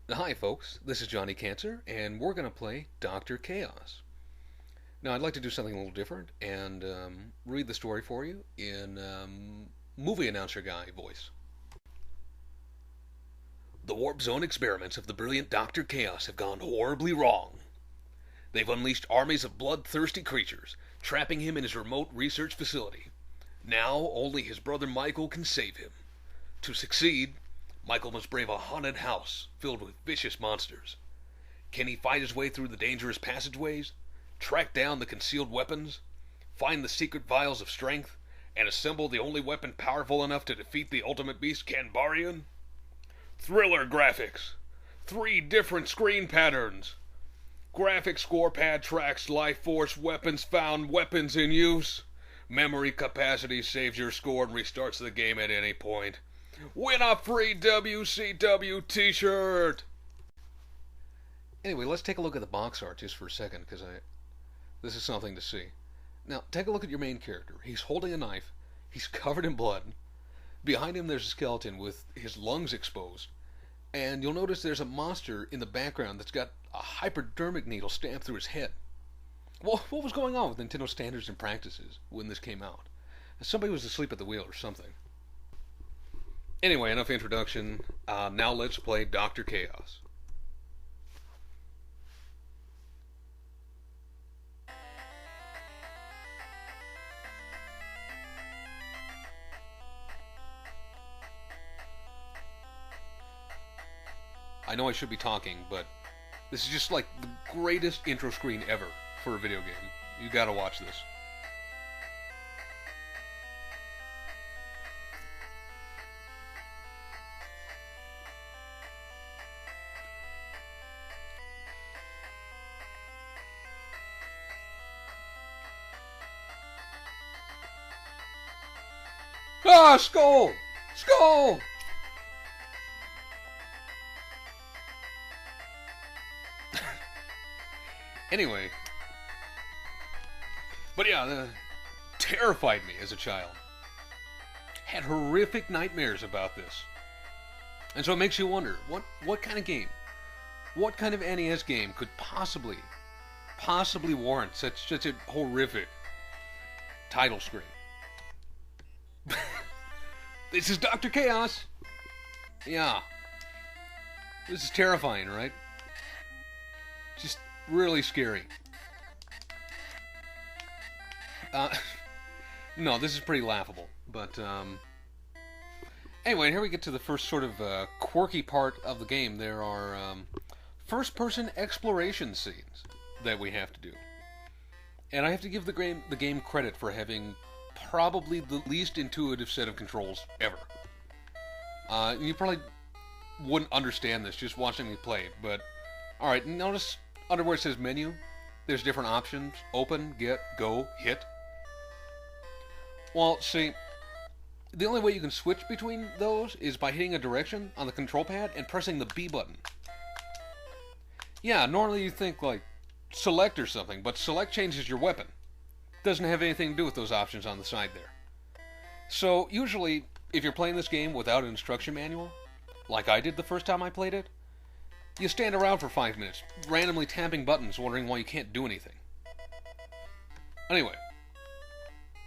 Hi folks, this is Johnny Cancer, and we're going to play Dr. Chaos. Now I'd like to do something a little different and read the story for you in movie announcer guy voice. The Warp Zone experiments of the brilliant Dr. Chaos have gone horribly wrong. They've unleashed armies of bloodthirsty creatures, trapping him in his remote research facility. Now only his brother Michael can save him. To succeed, Michael must brave a haunted house filled with vicious monsters. Can he fight his way through the dangerous passageways, track down the concealed weapons, find the secret vials of strength, and assemble the only weapon powerful enough to defeat the ultimate beast Kanbarian? Thriller graphics. 3 different screen patterns. Graphic score pad tracks life force weapons found, weapons in use. Memory capacity saves your score and restarts the game at any point. Win a free WCW t-shirt! Anyway, let's take a look at the box art just for a second, because this is something to see. Now, take a look at your main character. He's holding a knife. He's covered in blood. Behind him there's a skeleton with his lungs exposed. And you'll notice there's a monster in the background that's got a hypodermic needle stamped through his head. Well, what was going on with Nintendo standards and practices when this came out? Somebody was asleep at the wheel or something. Anyway, enough introduction. Now let's play Dr. Chaos. I know I should be talking, but this is just like the greatest intro screen ever for a video game. You gotta watch this. Ah, skull! Skull! Anyway. But yeah, terrified me as a child. Had horrific nightmares about this. And so it makes you wonder, what kind of game, what kind of NES game could possibly warrant such a horrific title screen? This is Dr. Chaos. Yeah. This is terrifying, right? Just really scary. No, this is pretty laughable. But, anyway, here we get to the first sort of quirky part of the game. There are first-person exploration scenes that we have to do. And I have to give the game credit for having probably the least intuitive set of controls ever. You probably wouldn't understand this just watching me play it, but alright, notice under where it says menu, there's different options. Open, get, go, hit. Well, see, the only way you can switch between those is by hitting a direction on the control pad and pressing the B button. Yeah, normally you think like select or something, but select changes your weapon. Doesn't have anything to do with those options on the side there. So usually, if you're playing this game without an instruction manual, like I did the first time I played it, you stand around for 5 minutes, randomly tapping buttons, wondering why you can't do anything. Anyway,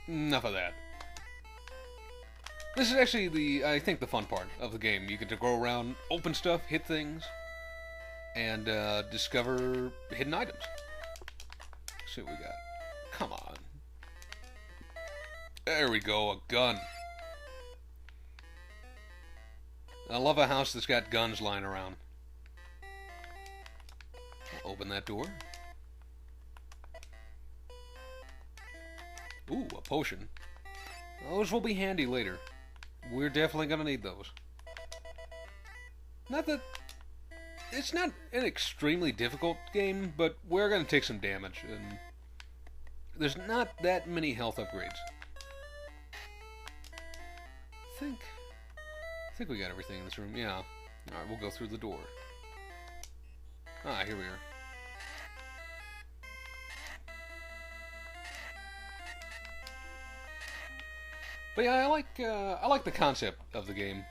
enough of that. This is actually I think the fun part of the game. You get to go around, open stuff, hit things, and discover hidden items. Let's see what we got. Come on. There we go, a gun. I love a house that's got guns lying around. Open that door. Ooh, a potion. Those will be handy later. We're definitely gonna need those. Not that... It's not an extremely difficult game, but we're gonna take some damage, and there's not that many health upgrades. I think we got everything in this room. Yeah. Alright, we'll go through the door. Ah, here we are. But yeah, I like the concept of the game.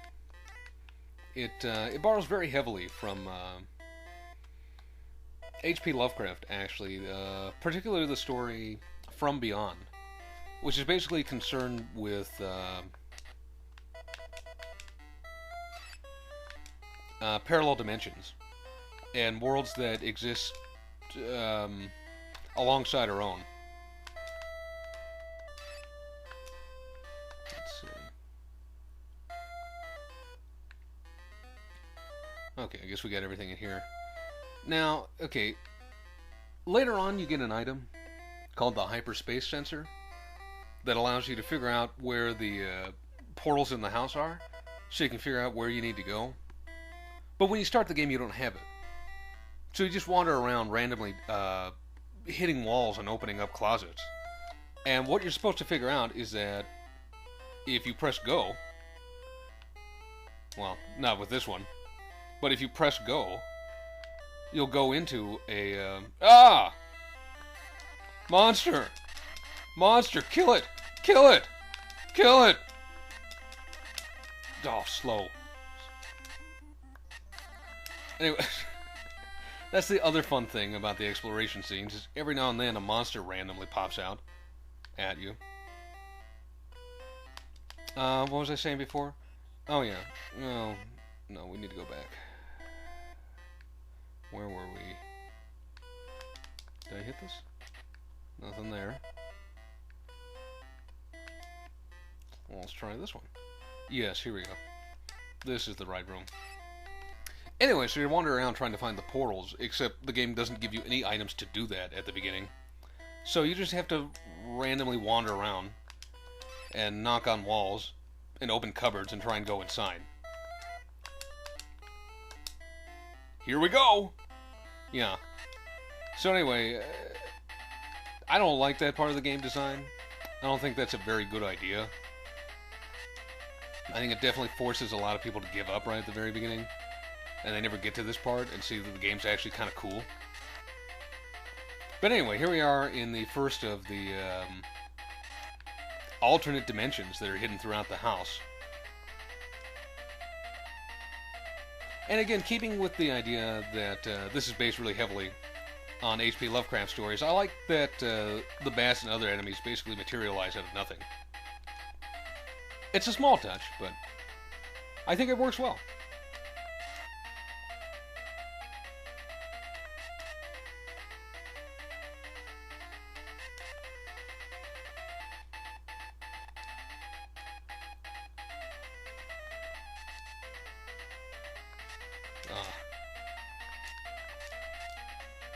it borrows very heavily from H.P. Lovecraft, actually, particularly the story From Beyond, which is basically concerned with parallel dimensions and worlds that exist alongside our own. Let's see. Okay, I guess we got everything in here. Now, okay, later on you get an item called the hyperspace sensor that allows you to figure out where the portals in the house are, so you can figure out where you need to go. But when you start the game, you don't have it. So you just wander around randomly hitting walls and opening up closets. And what you're supposed to figure out is that if you press go, well, not with this one, but if you press go, you'll go into a monster! Monster! Kill it! Kill it! Kill it! Oh, slow. Anyway, that's the other fun thing about the exploration scenes, is every now and then a monster randomly pops out at you. What was I saying before? Oh yeah. No, we need to go back. Where were we? Did I hit this? Nothing there. Well, let's try this one. Yes, here we go. This is the right room. Anyway, so you're wandering around trying to find the portals, except the game doesn't give you any items to do that at the beginning. So you just have to randomly wander around and knock on walls and open cupboards and try and go inside. Here we go! Yeah. So anyway, I don't like that part of the game design. I don't think that's a very good idea. I think it definitely forces a lot of people to give up right at the very beginning, and they never get to this part and see that the game's actually kind of cool. But anyway, here we are in the first of the alternate dimensions that are hidden throughout the house. And again, keeping with the idea that this is based really heavily on H.P. Lovecraft stories, I like that the bats and other enemies basically materialize out of nothing. It's a small touch, but I think it works well.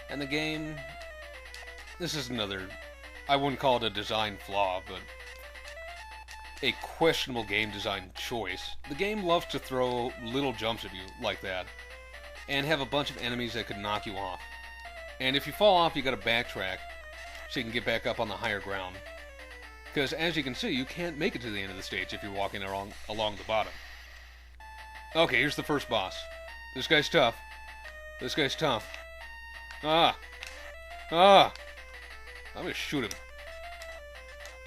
And the game, this is another, I wouldn't call it a design flaw, but a questionable game design choice. The game loves to throw little jumps at you like that, and have a bunch of enemies that could knock you off. And if you fall off, you gotta backtrack so you can get back up on the higher ground. Because as you can see, you can't make it to the end of the stage if you're walking along the bottom. Okay, here's the first boss. This guy's tough. This guy's tough. I'm gonna shoot him.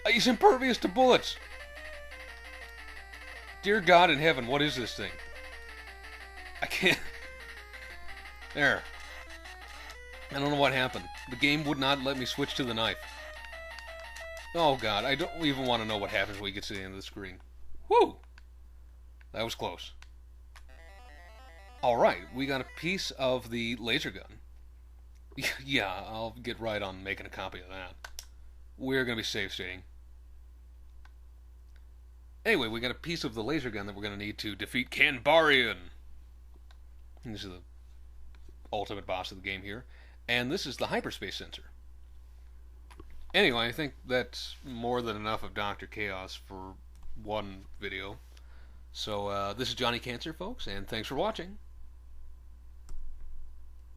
He's impervious to bullets. Dear God in heaven, what is this thing? I can't. There. I don't know what happened. The game would not let me switch to the knife. Oh God, I don't even want to know what happens when we get to the end of the screen. Whew! That was close. Alright, we got a piece of the laser gun. Yeah, I'll get right on making a copy of that. We're going to be save stating. Anyway, we got a piece of the laser gun that we're going to need to defeat Kanbarian. This is the ultimate boss of the game here. And this is the hyperspace sensor. Anyway, I think that's more than enough of Dr. Chaos for one video. So, this is Johnny Cancer, folks, and thanks for watching.